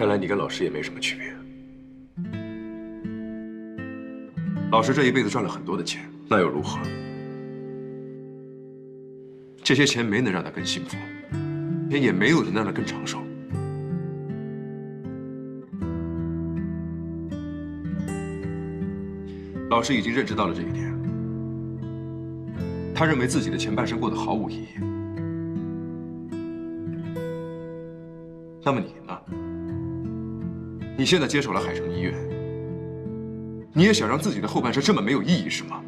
看来你跟老师也没什么区别。老师这一辈子赚了很多的钱，那又如何？这些钱没能让他更幸福，也没有能让他更长寿。老师已经认知到了这一点，他认为自己的前半生过得毫无意义。那么你呢？你现在接手了海城医院，你也想让自己的后半生这么没有意义是吗？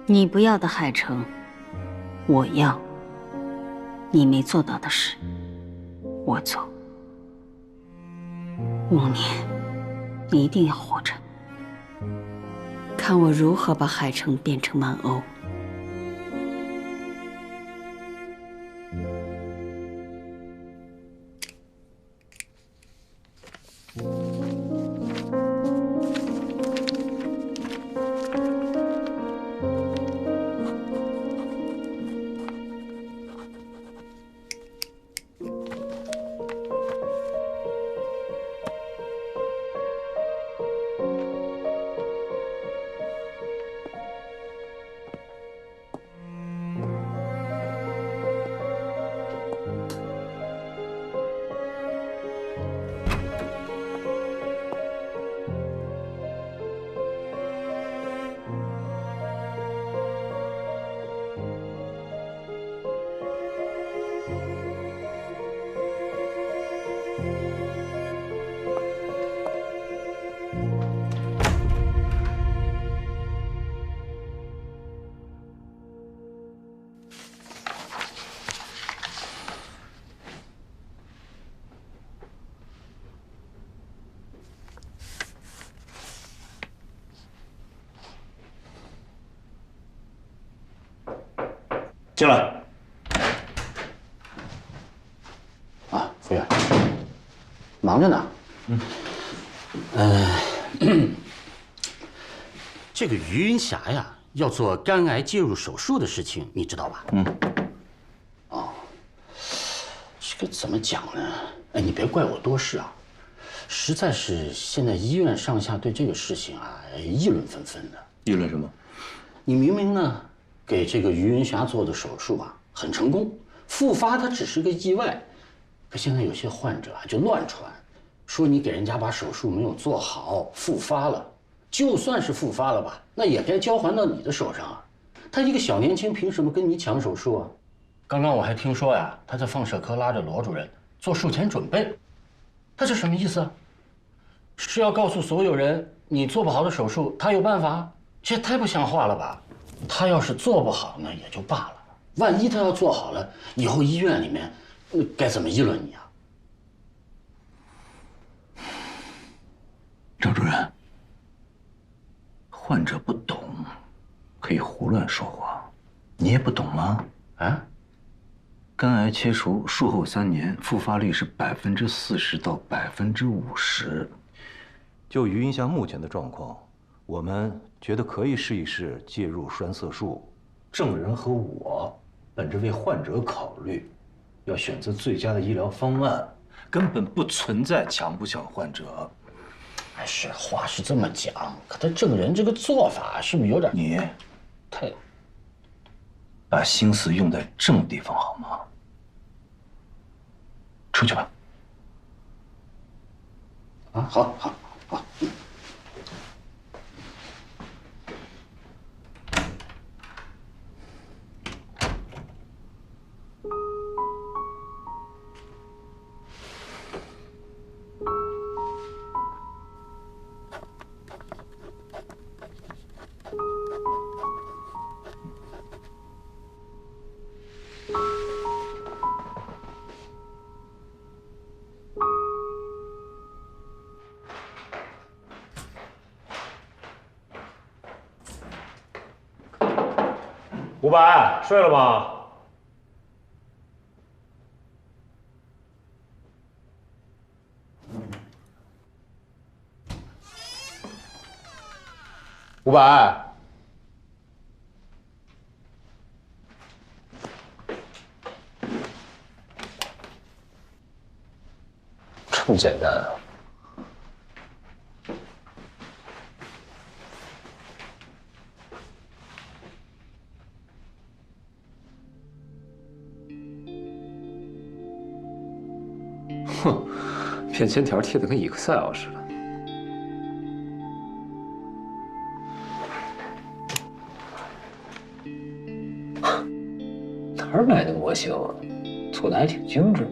你不要的海城，我要。你没做到的事，我做。5年，你一定要活着，看我如何把海城变成曼欧。进来。啊，服务员，忙着呢。这个于云霞呀，要做肝癌介入手术的事情，你知道吧？哦，这个怎么讲呢？哎，你别怪我多事啊，实在是现在医院上下对这个事情啊议论纷纷的。议论什么？你明明呢？给这个于云霞做的手术啊，很成功，复发它只是个意外。可现在有些患者啊就乱传，说你给人家把手术没有做好，复发了。就算是复发了吧，那也该交还到你的手上啊。他一个小年轻，凭什么跟你抢手术啊？刚刚我还听说呀，他在放射科拉着罗主任做术前准备，他这什么意思啊？是要告诉所有人，你做不好的手术，他有办法？这也太不像话了吧！他要是做不好呢，也就罢了。万一他要做好了，以后医院里面该怎么议论你啊？张主任，患者不懂，可以胡乱说话，你也不懂吗？啊？肝癌切除术后3年，复发率是40%到50%。就于云霞目前的状况，我们觉得可以试一试介入栓塞术。证人和我本着为患者考虑，要选择最佳的医疗方案，根本不存在抢不抢患者。哎，是话是这么讲，可他证人这个做法是不是有点……你太把心思用在正地方好吗？出去吧。啊，好，好，好。伍佰，睡了吗？ 500。这么简单啊？哼，便签条贴的跟 Excel 似的。哪儿买的模型啊？做的还挺精致。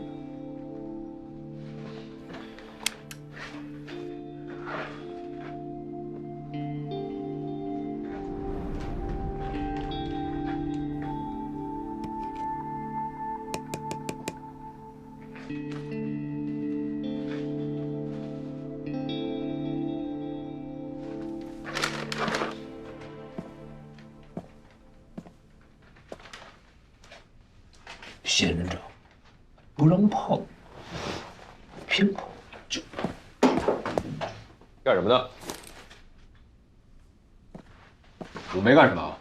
仙人掌不让碰，偏碰就碰。干什么呢？我没干什么。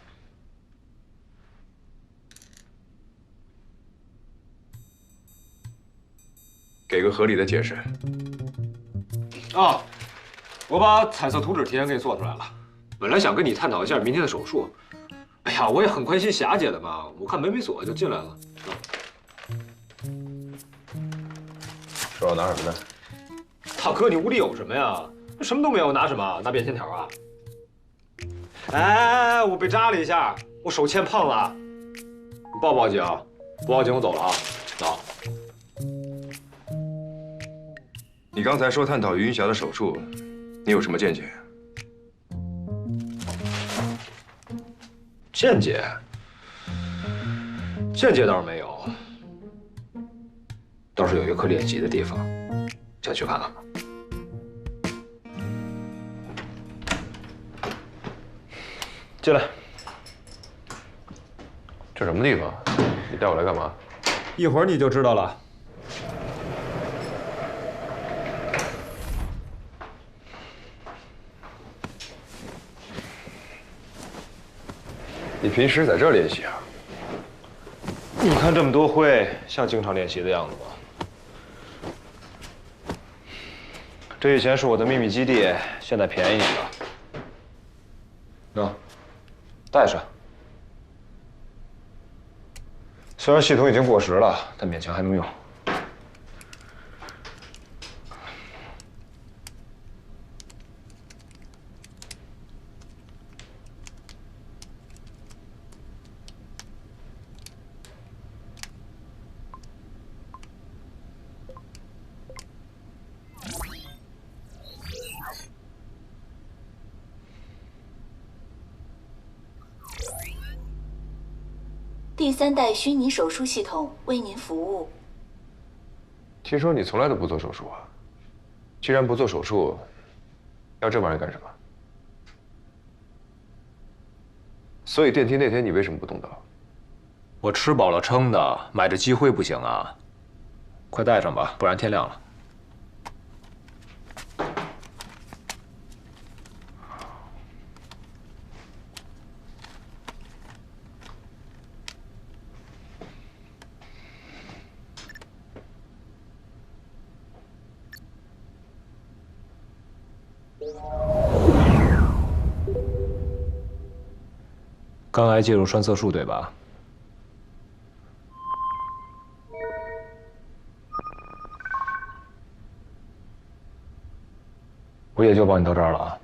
给个合理的解释。啊，我把彩色图纸提前给你做出来了。本来想跟你探讨一下明天的手术。哎呀，我也很关心霞姐的嘛，我看门没锁就进来了。说我拿什么呢？大哥，你屋里有什么呀？什么都没有，拿什么？拿便签条啊？哎，我被扎了一下，我手欠碰了。你报不报警？不报警我走了啊。走。你刚才说探讨于云霞的手术，你有什么见解？见解？见解倒是没有，倒是有一个可猎奇的地方，想去看看吗？进来。这什么地方？你带我来干嘛？一会儿你就知道了。你平时在这儿练习啊？你看这么多灰，像经常练习的样子吗？这以前是我的秘密基地，现在便宜你了。喏，带上。虽然系统已经过时了，但勉强还能用。第3代虚拟手术系统为您服务。听说你从来都不做手术啊？既然不做手术，要这玩意儿干什么？所以电梯那天你为什么不动刀？我吃饱了撑的，买着积灰不行啊！快带上吧，不然天亮了。肝癌介入栓塞术，对吧？我也就帮你到这儿了啊。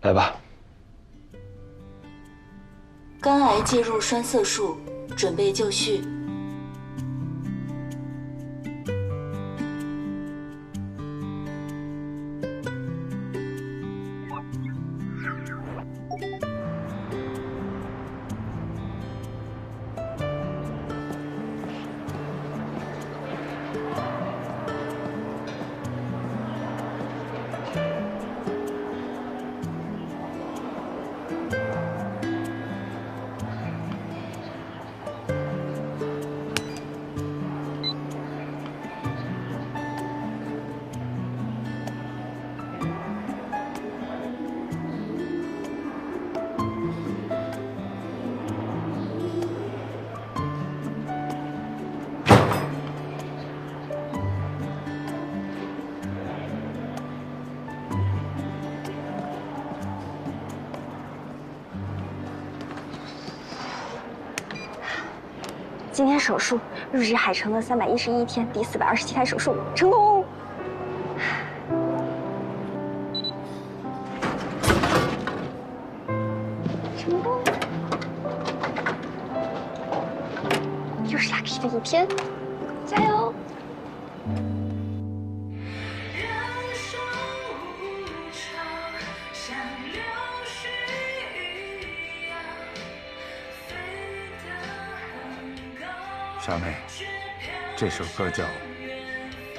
来吧。肝癌介入栓塞术，准备就绪。今天手术入职海城的311天，第427台手术成功。成功！又是 lucky 的一天，加油！小妹，这首歌叫《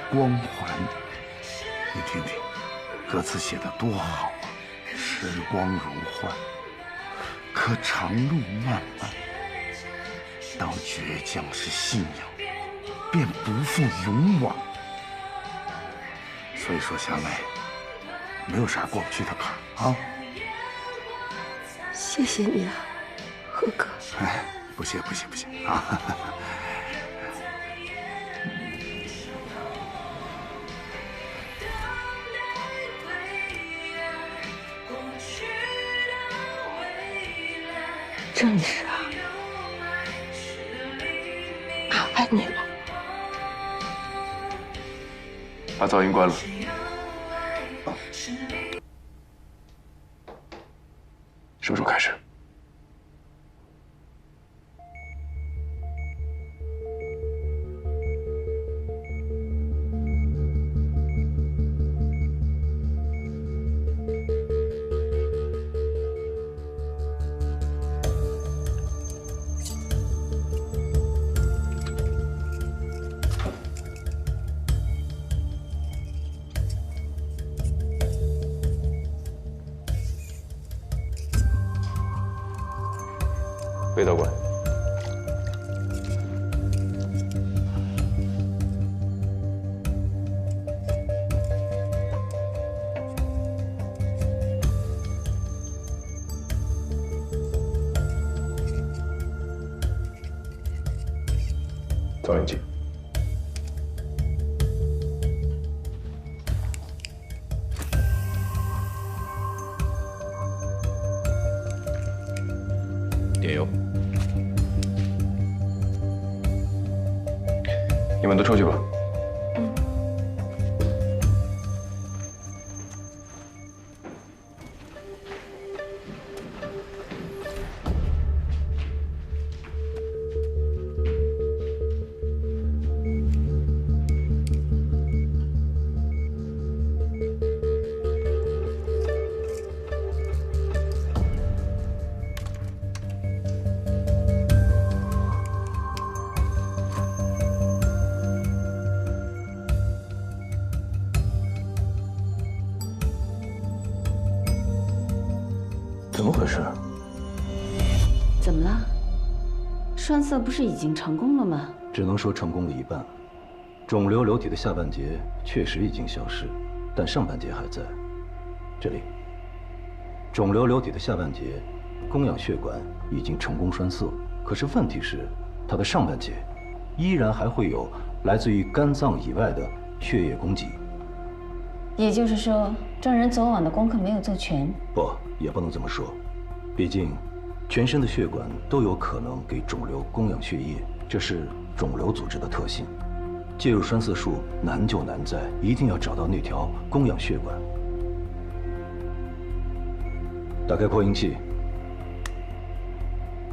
光环》，你听听，歌词写得多好啊！时光如幻，可长路漫漫。当倔强是信仰，便不负勇往。所以说，小妹，没有啥过不去的坎啊！谢谢你啊，何哥。哎，不谢啊！真是啊，麻烦你了。把噪音关了。什么时候开始？魏道官，造影机。点油。你们都出去吧。怎么回事？怎么了？栓塞不是已经成功了吗？只能说成功了一半。肿瘤瘤体的下半截确实已经消失，但上半截还在。这里，肿瘤瘤体的下半截供氧血管已经成功栓塞，可是问题是，它的上半截依然还会有来自于肝脏以外的血液供给。也就是说，证人昨晚的功课没有做全。不，也不能这么说，毕竟全身的血管都有可能给肿瘤供养血液，这是肿瘤组织的特性。介入栓塞术难就难在一定要找到那条供养血管。打开扩音器，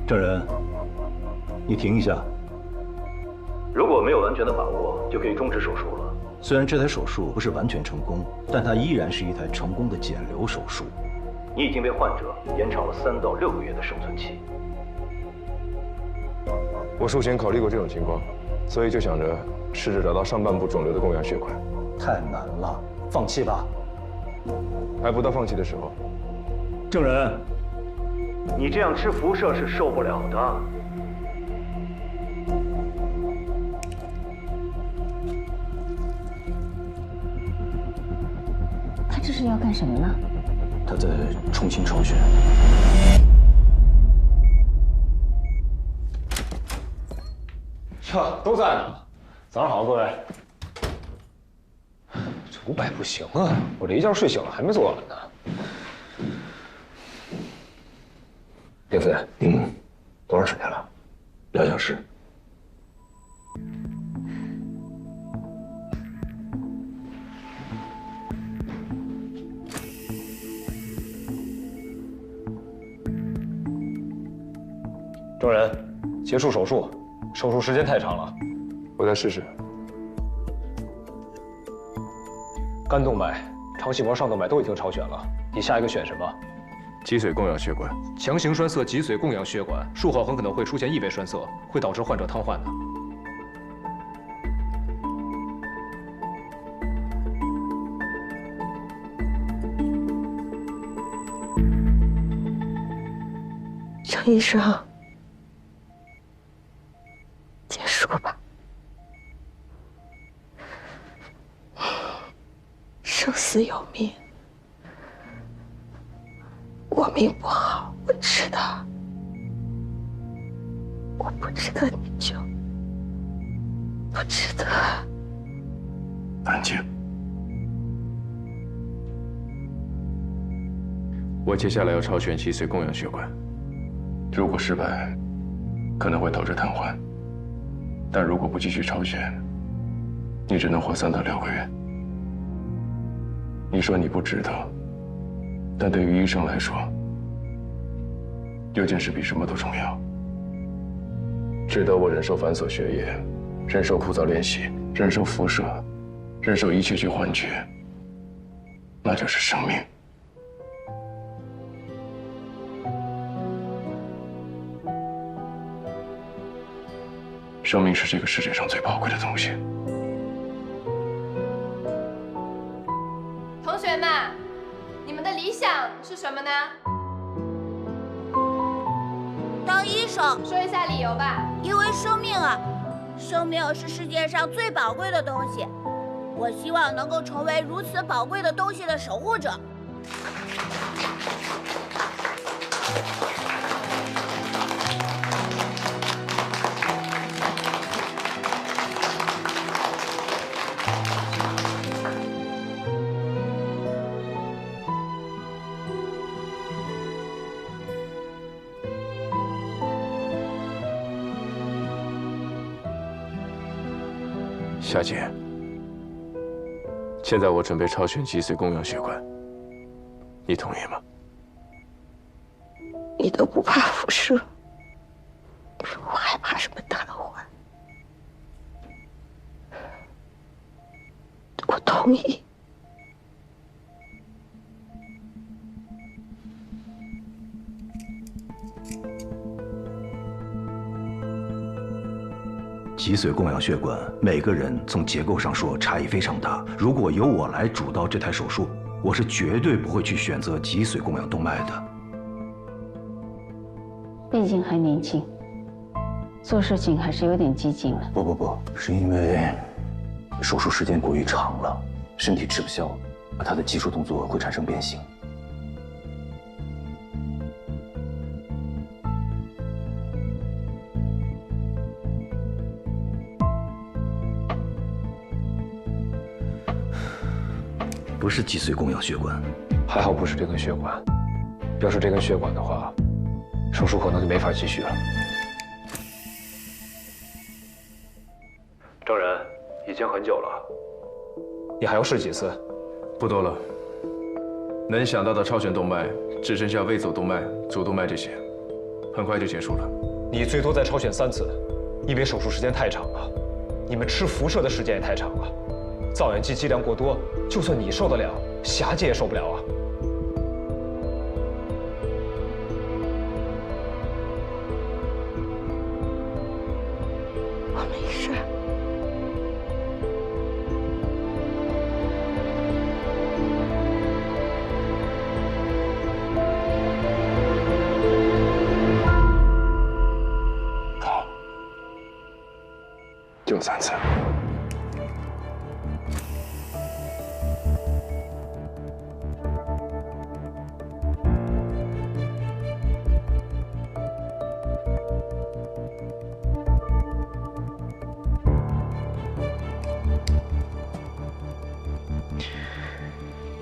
证人，你停一下。如果没有完全的把握，就可以终止手术了。虽然这台手术不是完全成功，但它依然是一台成功的减瘤手术。你已经为患者延长了3到6个月的生存期。我术前考虑过这种情况，所以就想着试着找到上半部肿瘤的供氧血管。太难了，放弃吧。还不到放弃的时候。证人，你这样吃辐射是受不了的。他这是要干什么呢？他在重新抽血。哟，都在呢。早上好，各位。这500不行啊，我这一觉睡醒了还没做完呢。丁司，多长时间了？2小时。证人，结束手术，手术时间太长了，我再试试。肝动脉、肠系膜上动脉都已经超选了，你下一个选什么？脊髓供氧血管。强行栓塞脊髓供氧血管，术后很可能会出现异位栓塞，会导致患者瘫痪的。张医生，结束吧。生死有命，我命不好，我知道。我不值得你救，不值得。安静。我接下来要超选脊髓供氧血管。如果失败，可能会导致瘫痪；但如果不继续超选，你只能活3到6个月。你说你不值得，但对于医生来说，有件事比什么都重要。值得我忍受繁琐学业，忍受枯燥练习，忍受辐射，忍受一切去换取，那就是生命。生命是这个世界上最宝贵的东西。同学们，你们的理想是什么呢？当医生。说一下理由吧。因为生命啊，生命是世界上最宝贵的东西。我希望能够成为如此宝贵的东西的守护者。夏姐，现在我准备超选脊髓供氧血管，你同意吗？你都不怕辐射，我还怕什么瘫痪？我同意。脊髓供氧血管，每个人从结构上说差异非常大。如果由我来主导这台手术，我是绝对不会去选择脊髓供氧动脉的。毕竟还年轻，做事情还是有点激进了。不，是因为手术时间过于长了，身体吃不消，他的技术动作会产生变形。不是脊髓供氧血管，还好不是这根血管。要是这根血管的话，手术可能就没法继续了。证人，已经很久了，你还要试几次？不多了，能想到的超选动脉只剩下微走动脉、主动脉这些，很快就结束了。你最多再超选3次，因为手术时间太长了，你们吃辐射的时间也太长了。造氧机剂量过多，就算你受得了，霞姐也受不了啊。我没事。好，就3次。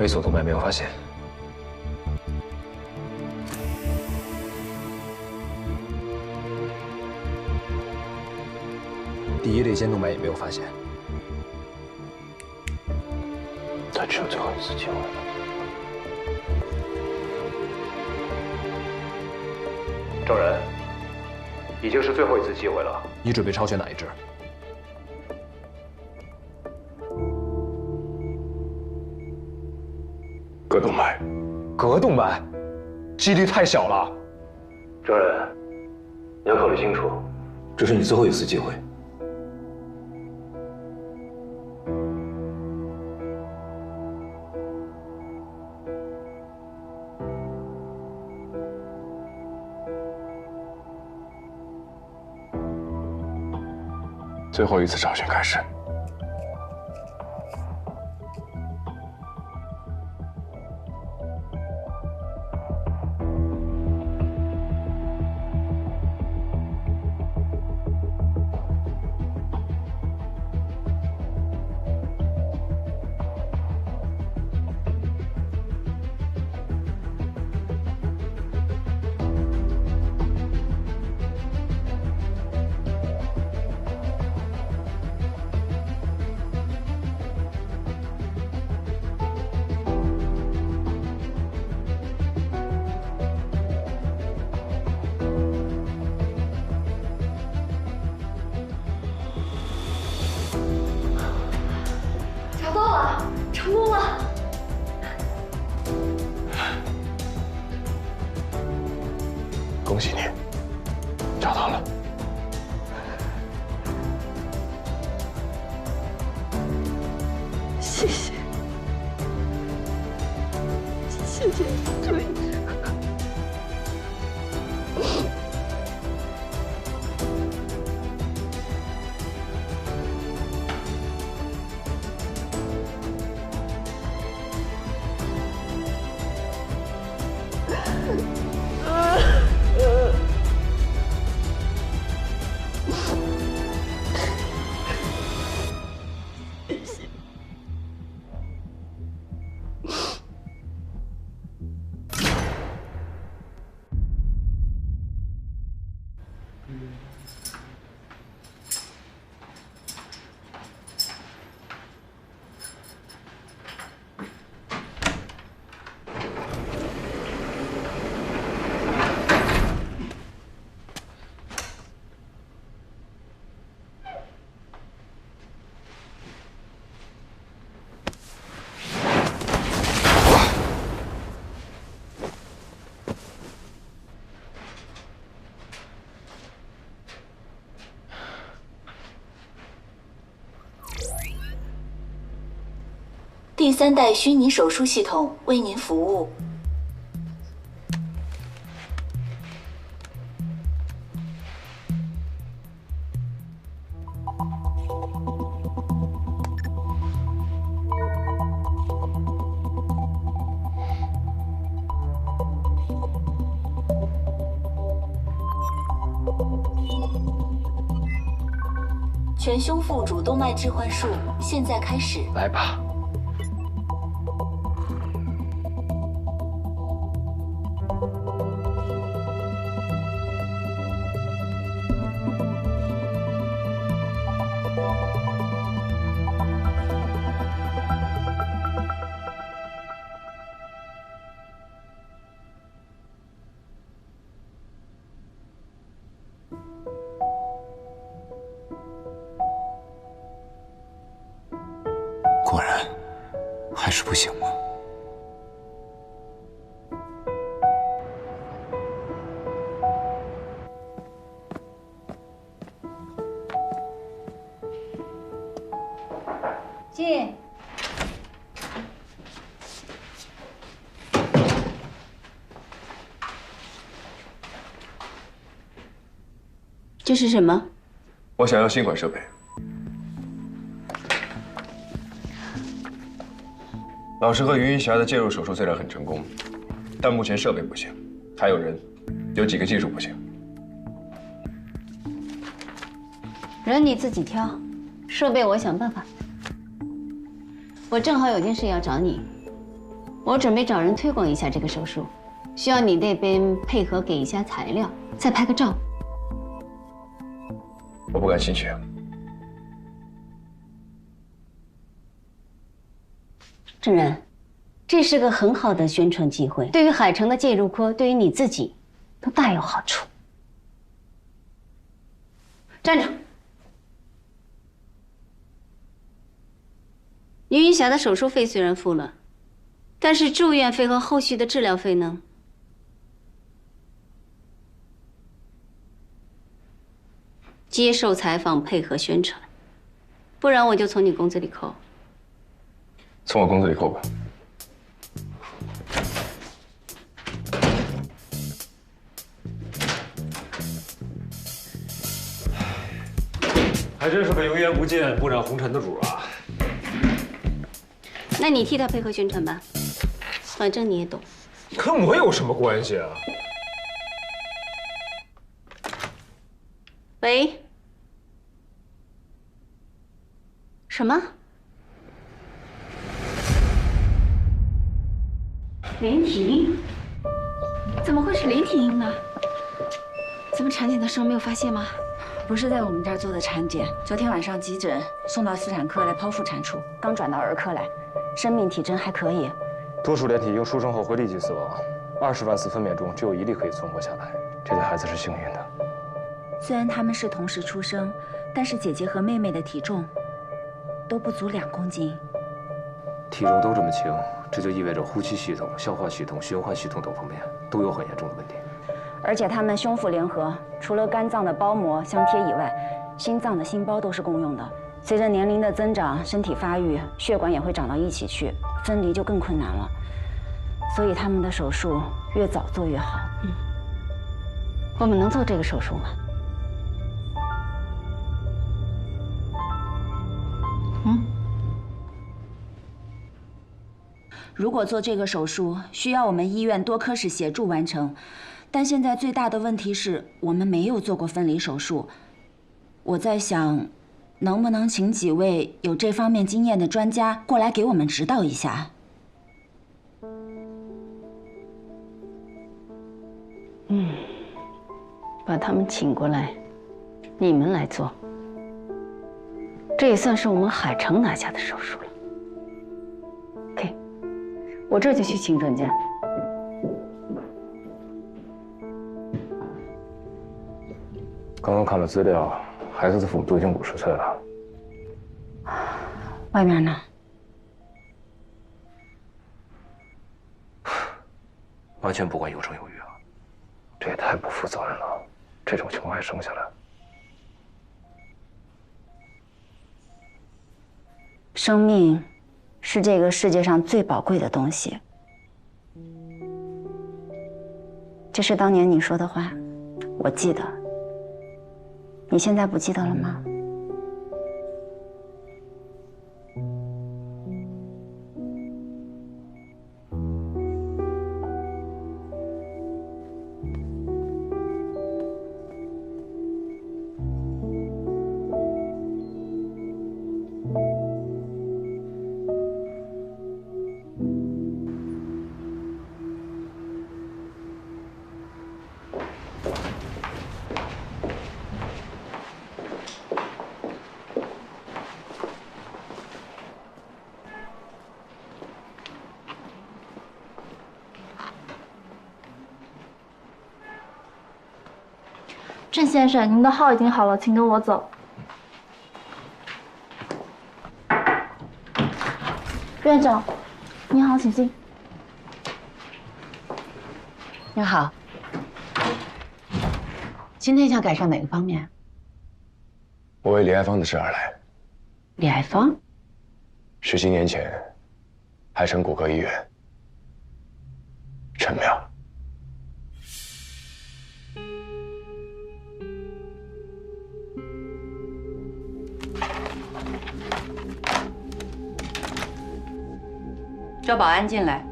微锁动脉没有发现，第一肋间动脉也没有发现。他只有最后一次机会了。证人，已经是最后一次机会了。你准备超选哪一支？膈动脉。膈动脉，几率太小了。郑人，你要考虑清楚，这是你最后一次机会。最后一次超选开始。成功了！恭喜你，找到了。谢谢，谢谢周医生。第3代虚拟手术系统为您服务。全胸腹主动脉置换术现在开始。来吧。果然，还是不行吗？进。这是什么？我想要新款设备。老师和余云霞的介入手术虽然很成功，但目前设备不行，还有人，有几个技术不行。人你自己挑，设备我想办法。我正好有件事要找你，我准备找人推广一下这个手术，需要你那边配合给一下材料，再拍个照。我不感兴趣。郑然，这是个很好的宣传机会，对于海城的介入科，对于你自己，都大有好处。站着。于云霞的手术费虽然付了，但是住院费和后续的治疗费呢？接受采访，配合宣传，不然我就从你工资里扣。从我工资里扣吧。还真是个油盐不进、不染红尘的主啊！那你替他配合宣传吧，反正你也懂。跟我有什么关系啊？喂？什么？连体婴？怎么会是连体婴呢？咱们产检的时候没有发现吗？不是在我们这儿做的产检，昨天晚上急诊送到妇产科来剖腹产处，刚转到儿科来，生命体征还可以。多数连体婴出生后会立即死亡，20万次分娩中只有1例可以存活下来，这对孩子是幸运的。虽然他们是同时出生，但是姐姐和妹妹的体重都不足2公斤。体重都这么轻，这就意味着呼吸系统、消化系统、循环系统等方面都有很严重的问题。而且他们胸腹联合，除了肝脏的包膜相贴以外，心脏的心包都是共用的。随着年龄的增长，身体发育，血管也会长到一起去，分离就更困难了。所以他们的手术越早做越好。我们能做这个手术吗？如果做这个手术，需要我们医院多科室协助完成。但现在最大的问题是我们没有做过分离手术。我在想，能不能请几位有这方面经验的专家过来给我们指导一下？把他们请过来，你们来做。这也算是我们海城拿下的手术了。OK， 我这就去请专家。刚刚看了资料，孩子的父母都已经50岁了。外面呢？完全不管有生有育啊，这也太不负责任了。这种情况还生下来。生命是这个世界上最宝贵的东西。这是当年你说的话，我记得。你现在不记得了吗？郑先生，您的号已经好了，请跟我走。院长，您好，请进。你好，今天想改善哪个方面？我为李爱芳的事而来。李爱芳17年前，海城骨科医院，陈淼。叫保安进来。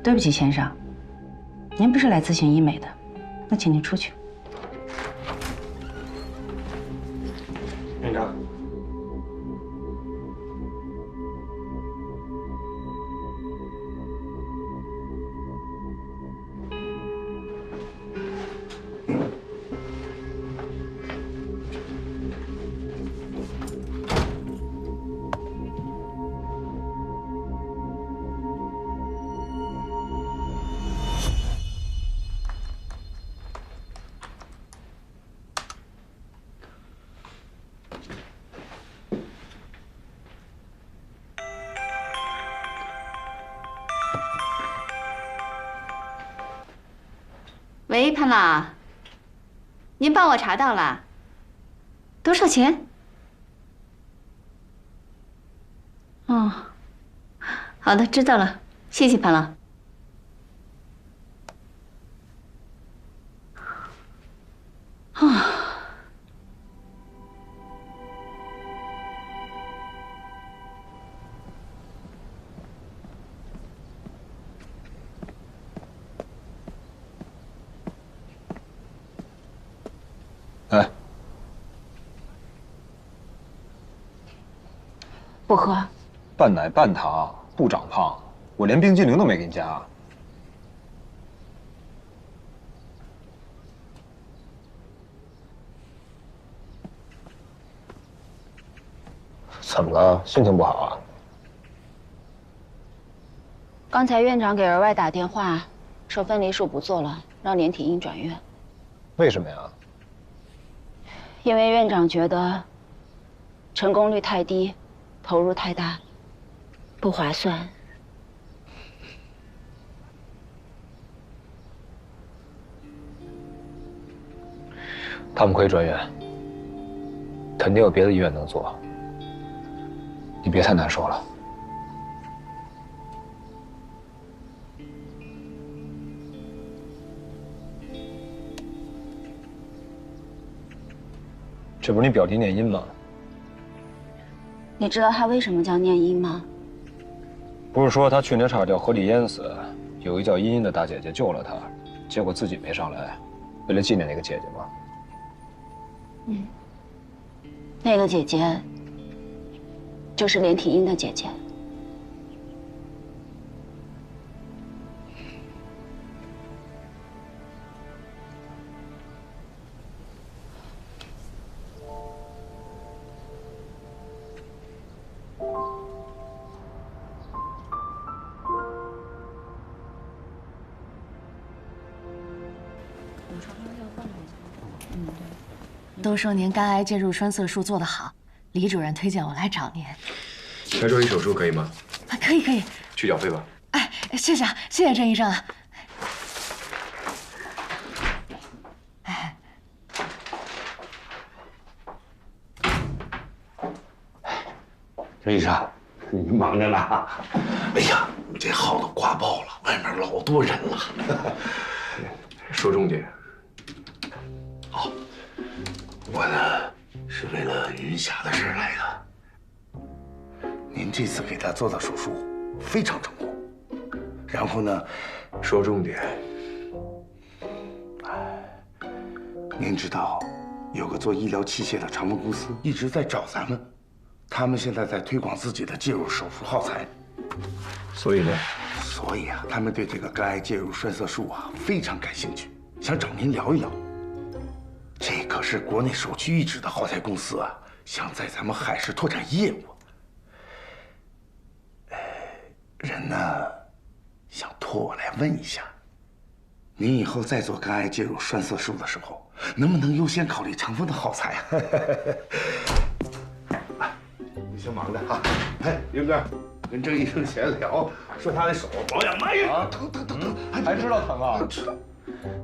对不起，先生，您不是来咨询医美的，那请您出去。院长，喂，潘老，您帮我查到了，多少钱？哦，好的，知道了，谢谢潘老。啊。 哎，不喝。半奶半糖不长胖，我连冰激凌都没给你加。怎么了？心情不好啊？刚才院长给儿外打电话，说分离术不做了，让连体婴转院。为什么呀？ 因为院长觉得成功率太低，投入太大，不划算。他们可以转院，肯定有别的医院能做。你别太难受了。这不是你表弟念音吗？你知道他为什么叫念音吗？不是说他去年差点掉河里淹死，有一叫茵茵的大姐姐救了他，结果自己没上来，为了纪念那个姐姐吗？嗯，那个姐姐就是连体婴的姐姐。都说您肝癌介入栓塞术做得好，李主任推荐我来找您。来做一手术可以吗？可以可以。去缴费吧。哎，谢谢啊，谢谢郑医生啊。哎，郑医生，你忙着呢。哎呀，这号都挂爆了，外面老多人了。说重点。哦，我呢是为了云霞的事来的。您这次给她做的手术非常成功，然后呢，说重点。您知道，有个做医疗器械的长丰公司一直在找咱们，他们现在在推广自己的介入手术耗材。所以呢？所以啊，他们对这个肝癌介入栓塞术啊非常感兴趣，想找您聊一聊。这可是国内首屈一指的耗材公司啊，想在咱们海市拓展业务。人呢，想托我来问一下，您以后再做肝癌介入栓塞术的时候，能不能优先考虑长丰的耗材啊？你先忙着啊。哎，云哥，跟郑医生闲聊，说他的手保养慢呀，疼，还知道疼啊？知道。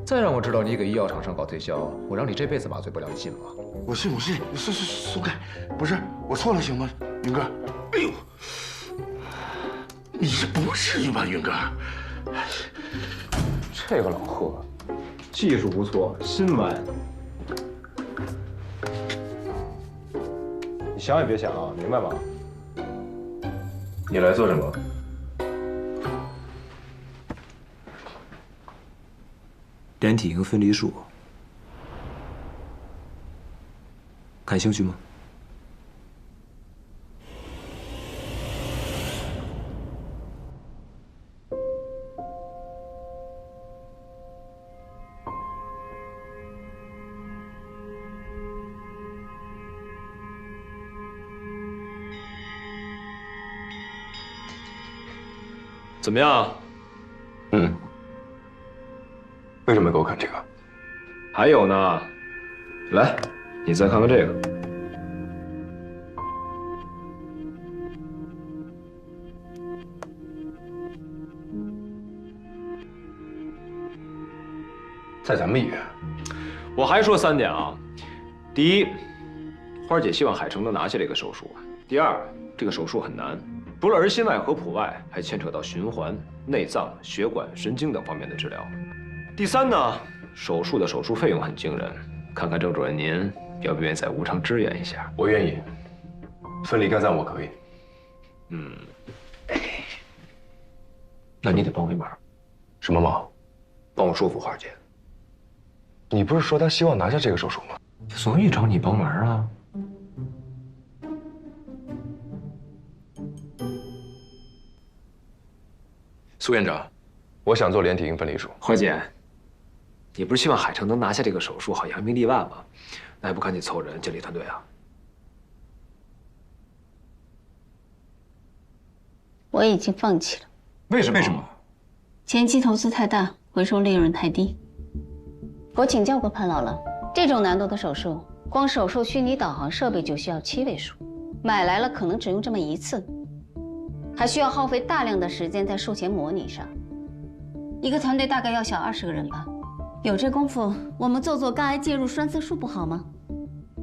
再让我知道你给医药厂商搞推销，我让你这辈子麻醉不了，你信吗？我信，松开，不是我错了行吗，云哥？哎呦，你这不至于吧，云哥？这个老贺，技术不错，心弯。你想也别想啊，明白吗？你来做什么？连体婴分离术，感兴趣吗？怎么样？为什么给我看这个？还有呢，来，你再看看这个。在咱们医院。我还说3点啊，第一，花姐希望海城能拿下这个手术；第二，这个手术很难，除了儿心外和普外，还牵扯到循环、内脏、血管、神经等方面的治疗；第三呢，手术的手术费用很惊人，看看郑主任您愿不愿意再无偿支援一下？我愿意，分离肝脏我可以。那你得帮我一忙。什么忙？帮我说服花姐。你不是说他希望拿下这个手术吗？所以找你帮忙啊。苏院长，我想做连体婴分离术。花姐，你不是希望海城能拿下这个手术，好扬名立万吗？那还不赶紧凑人建立团队啊？我已经放弃了。为什么？前期投资太大，回收利润太低。我请教过潘老了，这种难度的手术，光手术虚拟导航设备就需要7位数，买来了可能只用这么1次，还需要耗费大量的时间在术前模拟上。一个团队大概要小20个人吧，有这功夫，我们做肝癌介入栓塞术不好吗？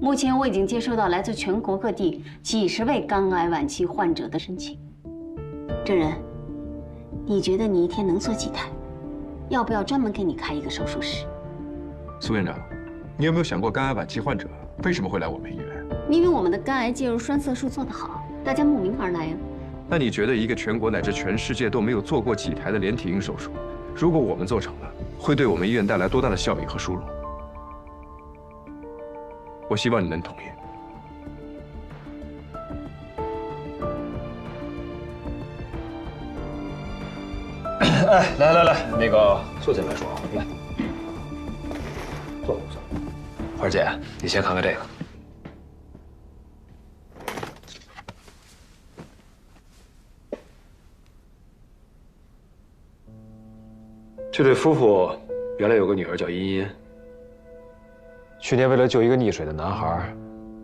目前我已经接收到来自全国各地几十位肝癌晚期患者的申请。郑人，你觉得你一天能做几台？要不要专门给你开一个手术室？苏院长，你有没有想过肝癌晚期患者为什么会来我们医院？因为我们的肝癌介入栓塞术做得好，大家慕名而来呀。那你觉得一个全国乃至全世界都没有做过几台的连体婴手术，如果我们做成了，会对我们医院带来多大的效益和殊荣？我希望你能同意。哎，来，那个坐下来说，来，坐。花姐，你先看看这个。这对夫妇原来有个女儿叫茵茵，去年为了救一个溺水的男孩，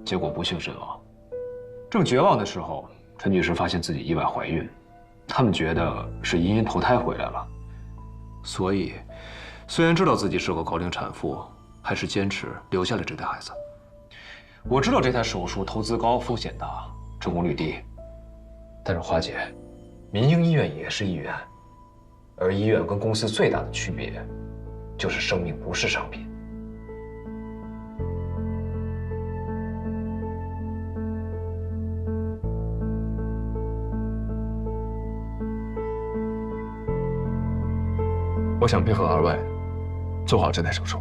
结果不幸身亡。正绝望的时候，陈女士发现自己意外怀孕。他们觉得是茵茵投胎回来了，所以虽然知道自己是个高龄产妇，还是坚持留下了这胎孩子。我知道这台手术投资高、风险大、成功率低，但是花姐，民营医院也是医院，而医院跟公司最大的区别，就是生命不是商品。我想配合2位做好这台手术。